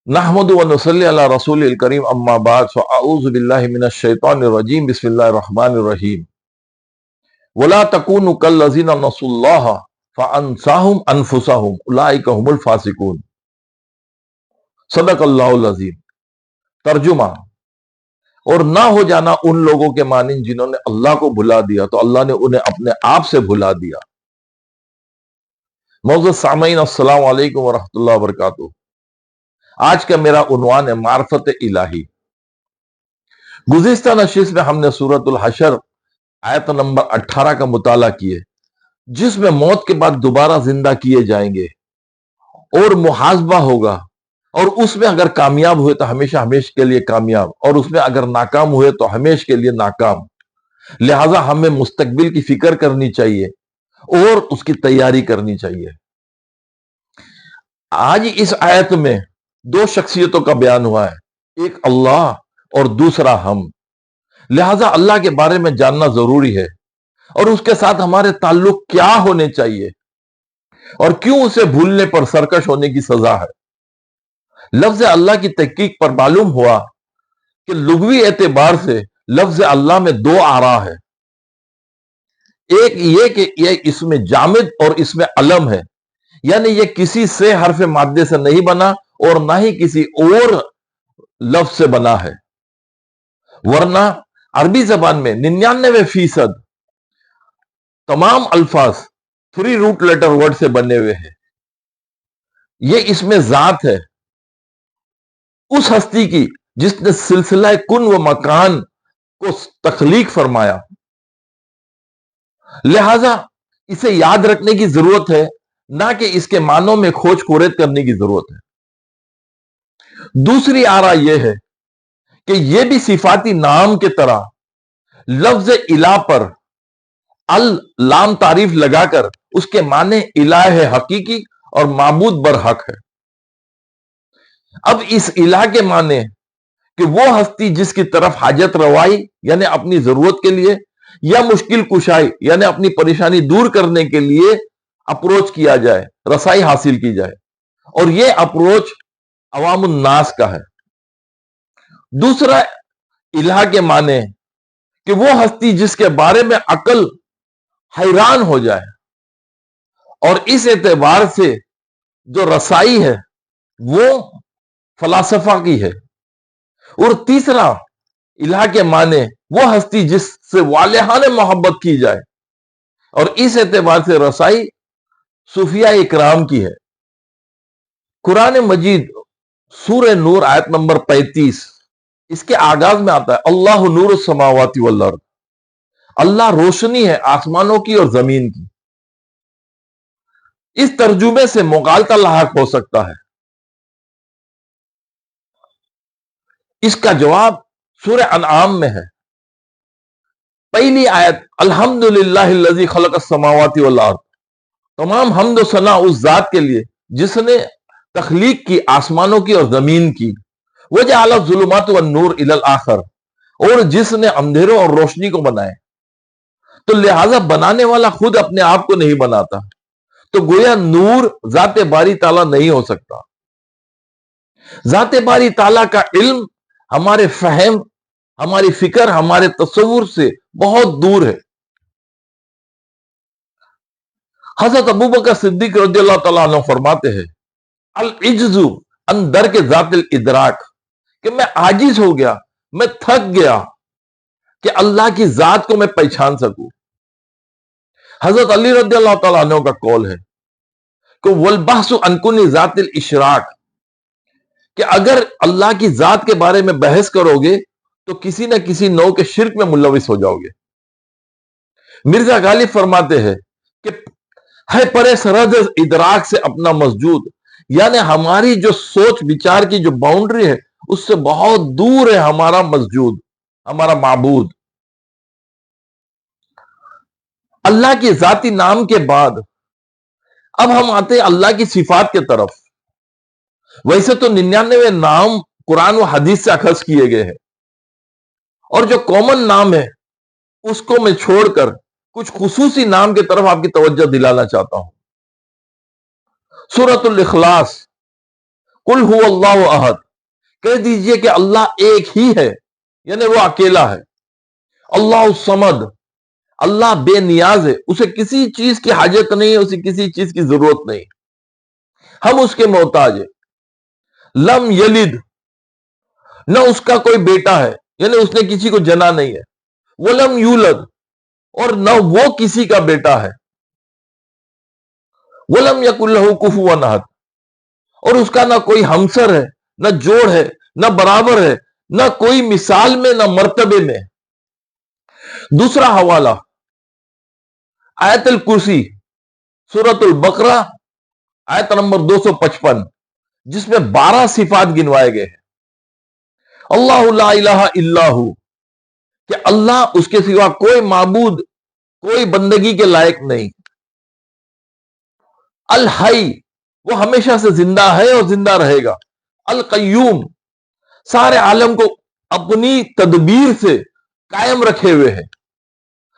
نحمد و نصلی علی رسول الکریم اما بعد فاعوذ باللہ من الشیطان الرجیم بسم اللہ الرحمن الرحیم ولا تکونوا کالذین نسوا اللہ فانساہم انفسہم اولئک هم الفاسقون۔ صدق اللہ العظیم۔ ترجمہ: اور نہ ہو جانا ان لوگوں کے مانند جنہوں نے اللہ کو بھلا دیا تو اللہ نے انہیں اپنے آپ سے بھلا دیا۔ معزز سامعین، السلام علیکم ورحمۃ اللہ وبرکاتہ۔ آج کا میرا عنوان ہے معرفت الہی۔ گزشتہ نشست میں ہم نے سورۃ الحشر آیت نمبر 18 کا مطالعہ کیے، جس میں موت کے بعد دوبارہ زندہ کیے جائیں گے اور محاسبہ ہوگا، اور اس میں اگر کامیاب ہوئے تو ہمیشہ ہمیشہ کے لیے کامیاب، اور اس میں اگر ناکام ہوئے تو ہمیشہ کے لیے ناکام۔ لہٰذا ہمیں مستقبل کی فکر کرنی چاہیے اور اس کی تیاری کرنی چاہیے۔ آج اس آیت میں دو شخصیتوں کا بیان ہوا ہے، ایک اللہ اور دوسرا ہم۔ لہذا اللہ کے بارے میں جاننا ضروری ہے، اور اس کے ساتھ ہمارے تعلق کیا ہونے چاہیے، اور کیوں اسے بھولنے پر سرکش ہونے کی سزا ہے۔ لفظ اللہ کی تحقیق پر معلوم ہوا کہ لغوی اعتبار سے لفظ اللہ میں دو آرا ہے۔ ایک یہ کہ یہ اس میں جامد اور اس میں علم ہے، یعنی یہ کسی سے حرف مادے سے نہیں بنا اور نہ ہی کسی اور لفظ سے بنا ہے، ورنہ عربی زبان میں 99% تمام الفاظ 3 روٹ لیٹر ورڈ سے بنے ہوئے ہیں۔ یہ اس میں ذات ہے اس ہستی کی جس نے سلسلہ کن و مکان کو تخلیق فرمایا، لہذا اسے یاد رکھنے کی ضرورت ہے، نہ کہ اس کے معنوں میں کھوج کھورید کرنے کی ضرورت ہے۔ دوسری آرا یہ ہے کہ یہ بھی صفاتی نام کے طرح لفظ الہ پر لام تعریف لگا کر اس کے معنی الہ حقیقی اور معبود برحق ہے۔ اب اس الہ کے معنی کہ وہ ہستی جس کی طرف حاجت روائی یعنی اپنی ضرورت کے لیے، یا مشکل کشائی یعنی اپنی پریشانی دور کرنے کے لیے اپروچ کیا جائے، رسائی حاصل کی جائے، اور یہ اپروچ عوام الناس کا ہے۔ دوسرا الہ کے معنی کہ وہ ہستی جس کے بارے میں عقل حیران ہو جائے، اور اس اعتبار سے جو رسائی ہے وہ فلاسفہ کی ہے۔ اور تیسرا الہ کے معنی وہ ہستی جس سے والہانہ محبت کی جائے، اور اس اعتبار سے رسائی صوفیاء اکرام کی ہے۔ قرآن مجید سورہ نور آیت نمبر 35 اس کے آغاز میں آتا ہے، اللہ نور السماوات والارض، اللہ روشنی ہے آسمانوں کی اور زمین کی۔ اس ترجمے سے مغالطہ لاحق ہو سکتا ہے۔ اس کا جواب سورہ انعام میں ہے، پہلی آیت، الحمدللہ الذی خلق السماوات والارض، تمام حمد و ثنا اس ذات کے لیے جس نے تخلیق کی آسمانوں کی اور زمین کی، وجعل الظلمات والنور الی الآخر، اور جس نے اندھیروں اور روشنی کو بنائے۔ تو لہذا بنانے والا خود اپنے آپ کو نہیں بناتا، تو گویا نور ذات باری تعالیٰ نہیں ہو سکتا۔ ذات باری تعالیٰ کا علم ہمارے فہم، ہماری فکر، ہمارے تصور سے بہت دور ہے۔ حضرت ابوبکر صدیق رضی اللہ تعالیٰ عنہ فرماتے ہیں، العجز عن درک ذات الادراک، کہ میں عاجز ہو گیا، میں تھک گیا کہ اللہ کی ذات کو میں پہچان سکوں۔ حضرت علی رضی اللہ تعالیٰ عنہ کا قول ہے کہ والبحث عن کن ذات الاشراک، کہ اگر اللہ کی ذات کے بارے میں بحث کرو گے تو کسی نہ کسی نوع کے شرک میں ملوث ہو جاؤ گے۔ مرزا غالب فرماتے ہیں کہ ہے پرے سرحد ادراک سے اپنا مسجود، یعنی ہماری جو سوچ بچار کی جو باؤنڈری ہے اس سے بہت دور ہے ہمارا مسجود، ہمارا معبود۔ اللہ کے ذاتی نام کے بعد اب ہم آتے ہیں اللہ کی صفات کے طرف۔ ویسے تو 99 نام قرآن و حدیث سے اخذ کیے گئے ہیں، اور جو کامن نام ہے اس کو میں چھوڑ کر کچھ خصوصی نام کی طرف آپ کی توجہ دلانا چاہتا ہوں۔ سورۃ الاخلاص قل هو اللہ احد، کہہ دیجئے کہ اللہ ایک ہی ہے، یعنی وہ اکیلا ہے۔ اللہ الصمد، اللہ بے نیاز ہے، اسے کسی چیز کی حاجت نہیں ہے، اسے کسی چیز کی ضرورت نہیں، ہم اس کے محتاج ہیں۔ لم یلد، نہ اس کا کوئی بیٹا ہے، یعنی اس نے کسی کو جنا نہیں ہے۔ ولم یولد، اور نہ وہ کسی کا بیٹا ہے۔ ولم یکن لہ کفوا احد، اور اس کا نہ کوئی ہمسر ہے، نہ جوڑ ہے، نہ برابر ہے، نہ کوئی مثال میں، نہ مرتبے میں۔ دوسرا حوالہ آیت الکرسی، سورۃ البقرہ، آیت نمبر 255، جس میں 12 صفات گنوائے گئے ہیں۔ اللہ لا الہ الا ہو، کہ اللہ اس کے سوا کوئی معبود، کوئی بندگی کے لائق نہیں۔ الحی، وہ ہمیشہ سے زندہ ہے اور زندہ رہے گا۔ القیوم، سارے عالم کو اپنی تدبیر سے قائم رکھے ہوئے ہے۔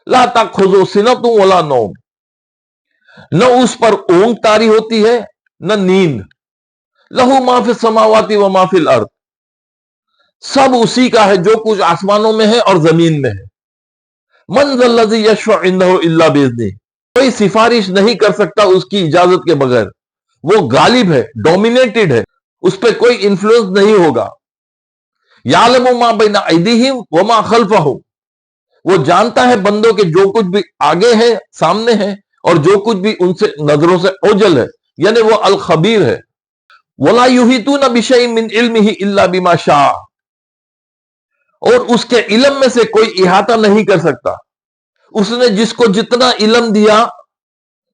لا تأخذہ سنۃ ولا نوم، نہ اس پر اونگ طاری ہوتی ہے نہ نیند۔ لہ ما فی السماوات و ما فی الارض، سب اسی کا ہے جو کچھ آسمانوں میں ہے اور زمین میں ہے۔ من ذا الذی یشفع عندہ الا باذنہ، کوئی سفارش نہیں کر سکتا اس کی اجازت کے بغیر، وہ غالب ہے، ڈومینیٹڈ ہے، اس پہ کوئی انفلوئنس نہیں ہوگا۔ یعلم ما بین ایدیہم وما خلفہم، وہ جانتا ہے بندوں کے جو کچھ بھی آگے ہے، سامنے ہے، اور جو کچھ بھی ان سے نظروں سے اوجل ہے، یعنی وہ الخبیر ہے۔ ولا یحیطون بشیء من علمہ الا بما شاء، اور اس کے علم میں سے کوئی احاطہ نہیں کر سکتا، اس نے جس کو جتنا علم دیا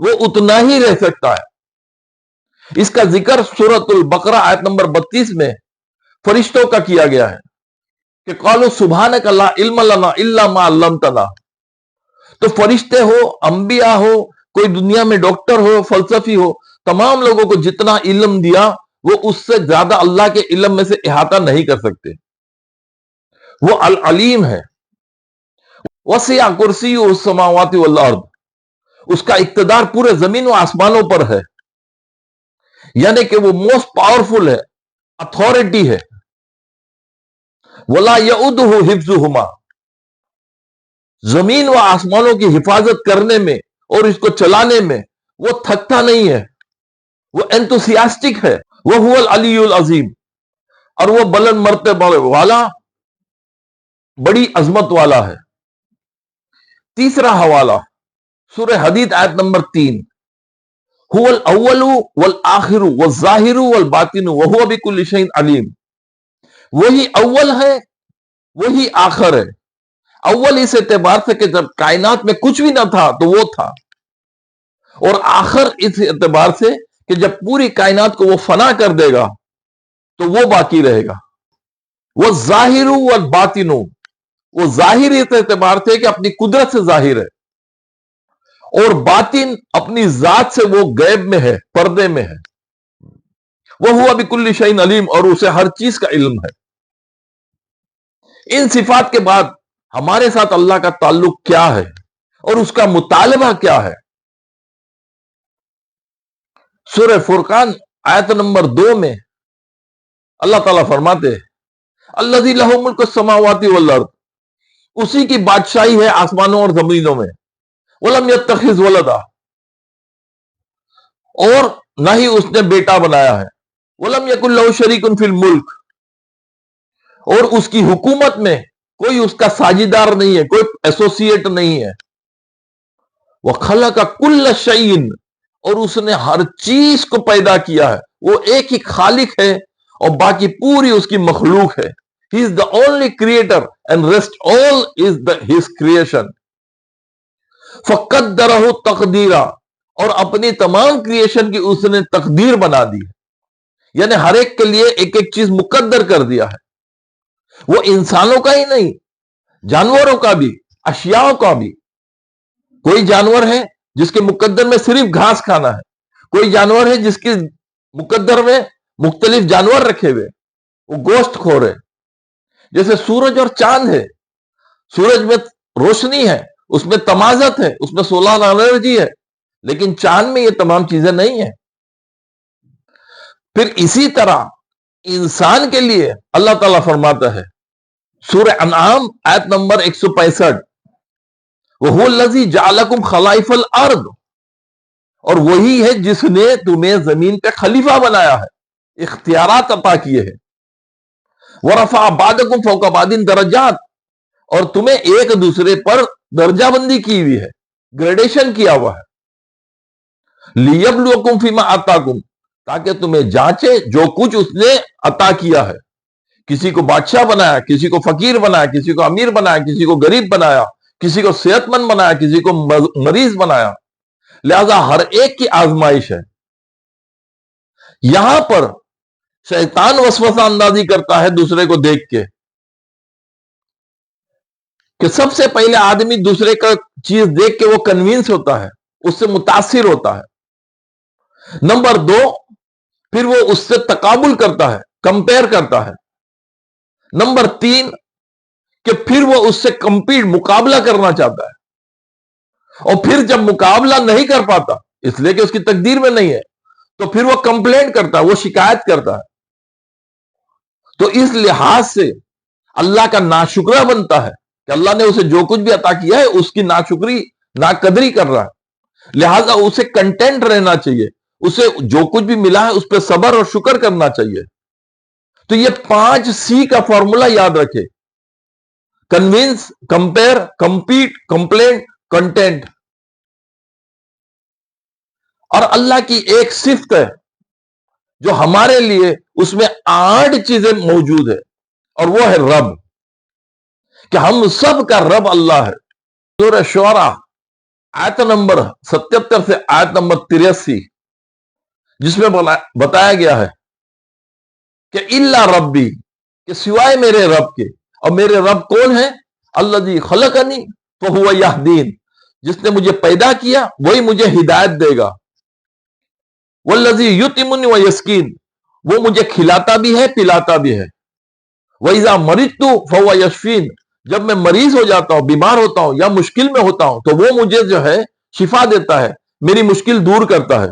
وہ اتنا ہی رہ سکتا ہے۔ اس کا ذکر سورۃ البقرہ آیت نمبر 32 میں فرشتوں کا کیا گیا ہے کہ قالوا سبحانک لا علم لنا الا ما علمتنا۔ تو فرشتے ہو، انبیاء ہو، کوئی دنیا میں ڈاکٹر ہو، فلسفی ہو، تمام لوگوں کو جتنا علم دیا وہ اس سے زیادہ اللہ کے علم میں سے احاطہ نہیں کر سکتے۔ وہ العلیم ہے۔ وسع کرسیہ السماوات والارض، اس کا اقتدار پورے زمین و آسمانوں پر ہے، یعنی کہ وہ موسٹ پاورفل ہے، اتھارٹی ہے۔ ولا یؤدہ حفظہما، زمین و آسمانوں کی حفاظت کرنے میں اور اس کو چلانے میں وہ تھکتا نہیں ہے، وہ انتھوسیاسٹک ہے۔ وہو العلی العظیم، اور وہ بلند مرتبہ والا، بڑی عظمت والا ہے۔ تیسرا حوالہ سورہ حدید آیت نمبر 3، هو الاول والآخر والظاہر والباطن وهو بكل شيء علیم، وہی اول ہے، وہی آخر ہے۔ اول اس اعتبار سے کہ جب کائنات میں کچھ بھی نہ تھا تو وہ تھا، اور آخر اس اعتبار سے کہ جب پوری کائنات کو وہ فنا کر دے گا تو وہ باقی رہے گا۔ وہ ظاہر والباطن، وہ ظاہر اس اعتبار سے کہ اپنی قدرت سے ظاہر ہے، اور باطن اپنی ذات سے وہ غیب میں ہے، پردے میں ہے۔ وہ ہوا بکل شیء علیم، اور اسے ہر چیز کا علم ہے۔ ان صفات کے بعد ہمارے ساتھ اللہ کا تعلق کیا ہے اور اس کا مطالبہ کیا ہے؟ سورہ فرقان آیت نمبر 2 میں اللہ تعالیٰ فرماتے ہیں الذی لہ ملک السماوات والارض، اسی کی بادشاہی ہے آسمانوں اور زمینوں میں۔ ولم یتخذ ولدا، اور نہ ہی اس نے بیٹا بنایا ہے۔ ولم یکن لہ شریک فی الملک، اور اس کی حکومت میں کوئی اس کا ساجیدار نہیں ہے، کوئی ایسوسیٹ نہیں ہے۔ وخلق کل شیء، اور اس نے ہر چیز کو پیدا کیا ہے، وہ ایک ہی خالق ہے اور باقی پوری اس کی مخلوق ہے۔ He is the only creator and rest all is his creation۔ فقدرہ تقدیرا، اور اپنی تمام کریشن کی اس نے تقدیر بنا دی ہے، یعنی ہر ایک کے لیے ایک ایک چیز مقدر کر دیا ہے۔ وہ انسانوں کا ہی نہیں، جانوروں کا بھی، اشیاء کا بھی۔ کوئی جانور ہے جس کے مقدر میں صرف گھاس کھانا ہے، کوئی جانور ہے جس کے مقدر میں مختلف جانور رکھے ہوئے، وہ گوشت خور ہے۔ جیسے سورج اور چاند ہے، سورج میں روشنی ہے، اس میں تمازت ہے، اس میں سولار انرجی ہے، لیکن چاند میں یہ تمام چیزیں نہیں ہیں۔ پھر اسی طرح انسان کے لیے اللہ تعالیٰ فرماتا ہے سورہ انعام آیت نمبر 165، وَهُوَ الَّذِي جَعَلَكُمْ خَلَائِفَ الْأَرْضِ، اور وہی ہے جس نے تمہیں زمین پہ خلیفہ بنایا ہے، اختیارات عطا کیے ہیں، وَرَفَعَ بَعْضَكُمْ فَوْقَ بَعْضٍ دَرَجَاتٍ، اور تمہیں ایک دوسرے پر درجہ بندی کی ہوئی ہے، گریڈیشن کیا ہوا ہے، لِيَبْلُوَكُمْ فِي مَا آتَاكُمْ، تاکہ تمہیں جانچے جو کچھ اس نے عطا کیا ہے، کسی کو بادشاہ بنایا، کسی کو فقیر بنایا، کسی کو امیر بنایا، کسی کو غریب بنایا، کسی کو صحت مند بنایا، کسی کو مریض بنایا، لہذا ہر ایک کی آزمائش ہے۔ یہاں پر شیطان وسوسہ اندازی کرتا ہے دوسرے کو دیکھ کے کہ سب سے پہلے آدمی دوسرے کا چیز دیکھ کے وہ کنوینس ہوتا ہے، اس سے متاثر ہوتا ہے۔ نمبر دو، پھر وہ اس سے تقابل کرتا ہے، کمپیئر کرتا ہے۔ نمبر تین کہ پھر وہ اس سے کمپیٹ، مقابلہ کرنا چاہتا ہے، اور پھر جب مقابلہ نہیں کر پاتا اس لیے کہ اس کی تقدیر میں نہیں ہے تو پھر وہ کمپلینٹ کرتا ہے، وہ شکایت کرتا ہے۔ تو اس لحاظ سے اللہ کا ناشکرہ بنتا ہے کہ اللہ نے اسے جو کچھ بھی عطا کیا ہے اس کی ناشکری، ناقدری کر رہا ہے، لہذا اسے کنٹینٹ رہنا چاہیے، اسے جو کچھ بھی ملا ہے اس پہ صبر اور شکر کرنا چاہیے۔ تو یہ 5C کا فارمولا یاد رکھے: conveyance, compare, compete, complaint, content. اور اللہ کی ایک صفت ہے جو ہمارے لیے اس میں 8 چیزیں موجود ہے، اور وہ ہے رب، کہ ہم سب کا رب اللہ ہے۔ سورہ شعراء آیت نمبر 77 سے آیت نمبر 83، جس میں بتایا گیا ہے کہ الا ربی، کہ سوائے میرے رب کے، اور میرے رب کون ہے؟ الذی خلقنی فہو یہدین، جس نے مجھے پیدا کیا وہی مجھے ہدایت دے گا، والذی یطعمنی ویسقین، وہ مجھے کھلاتا بھی ہے پلاتا بھی ہے، وَإِذَا مَرِضْتُ فَهُوَ یشفین، جب میں مریض ہو جاتا ہوں، بیمار ہوتا ہوں یا مشکل میں ہوتا ہوں تو وہ مجھے جو ہے شفا دیتا ہے، میری مشکل دور کرتا ہے،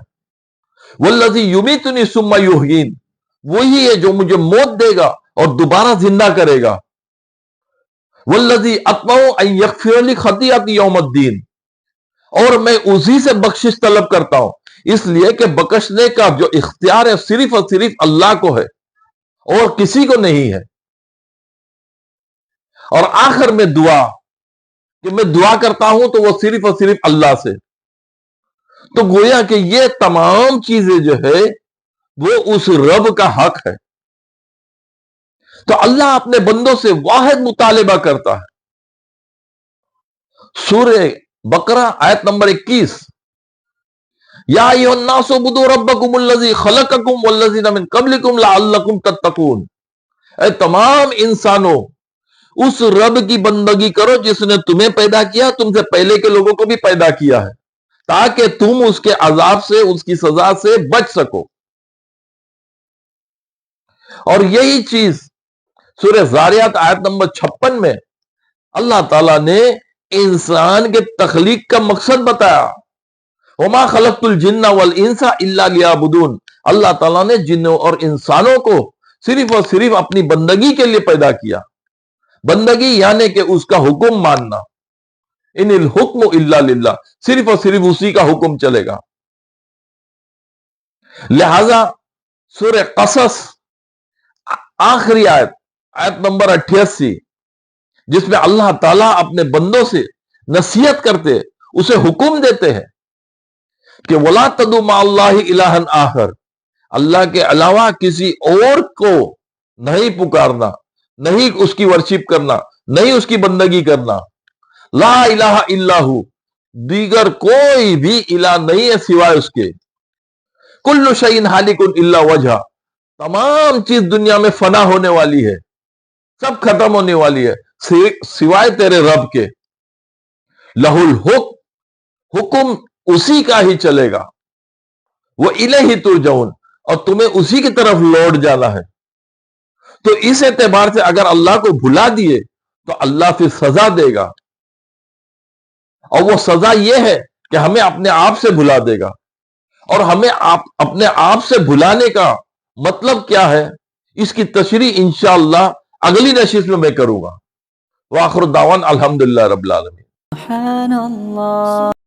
والذی یمیتنی ثم یحیین، وہی ہے جو مجھے موت دے گا اور دوبارہ زندہ کرے گا، والذی اطمع ان یغفر لی خطیئتی یوم الدین، اور میں اسی سے بخشش طلب کرتا ہوں، اس لیے کہ بخشنے کا جو اختیار ہے صرف اور صرف اللہ کو ہے اور کسی کو نہیں ہے۔ اور آخر میں دعا، کہ میں دعا کرتا ہوں تو وہ صرف اور صرف اللہ سے۔ تو گویا کہ یہ تمام چیزیں جو ہے وہ اس رب کا حق ہے۔ تو اللہ اپنے بندوں سے واحد مطالبہ کرتا ہے۔ سورہ بقرہ آیت نمبر 21، یا ایھا الناس اعبدوا ربکم الذی خلقکم والذین من قبلکم لعلکم تتقون، اے تمام انسانوں اس رب کی بندگی کرو جس نے تمہیں پیدا کیا، تم سے پہلے کے لوگوں کو بھی پیدا کیا ہے، تاکہ تم اس کے عذاب سے، اس کی سزا سے بچ سکو۔ اور یہی چیز سورہ زاریات آیت نمبر 56 میں اللہ تعالیٰ نے انسان کے تخلیق کا مقصد بتایا، وما خلقت الجن والانس الا لیعبدون، اللہ تعالیٰ نے جنوں اور انسانوں کو صرف اور صرف اپنی بندگی کے لیے پیدا کیا۔ بندگی یعنی کہ اس کا حکم ماننا، ان الحکم الا للہ، صرف اور صرف اسی کا حکم چلے گا۔ لہذا سورہ قصص آخری آیت، آیت نمبر 88، جس میں اللہ تعالیٰ اپنے بندوں سے نصیحت کرتے، اسے حکم دیتے ہیں کہ وَلَا تَدْعُ مَعَ اللَّهِ إِلَٰهًا آخر، اللہ کے علاوہ کسی اور کو نہیں پکارنا، نہیں اس کی ورشپ کرنا، نہیں اس کی بندگی کرنا۔ لا الہ الا ہو، دیگر کوئی بھی الہ نہیں ہے سوائے اس کے۔ کل شیء ہالک الا وجہہ، تمام چیز دنیا میں فنا ہونے والی ہے، سب ختم ہونے والی ہے سوائے تیرے رب کے۔ لہ الحکم، حکم اسی کا ہی چلے گا، وہ الیہ ترجعون، اور تمہیں اسی کی طرف لوٹ جانا ہے۔ تو اس اعتبار سے اگر اللہ کو بھلا دیے تو اللہ پھر سزا دے گا، اور وہ سزا یہ ہے کہ ہمیں اپنے آپ سے بھلا دے گا۔ اور ہمیں اپنے آپ سے بھلانے کا مطلب کیا ہے؟ اس کی تشریح انشاءاللہ اگلی نشست میں کروں گا۔ وآخر الدعوان الحمدللہ رب العالمین۔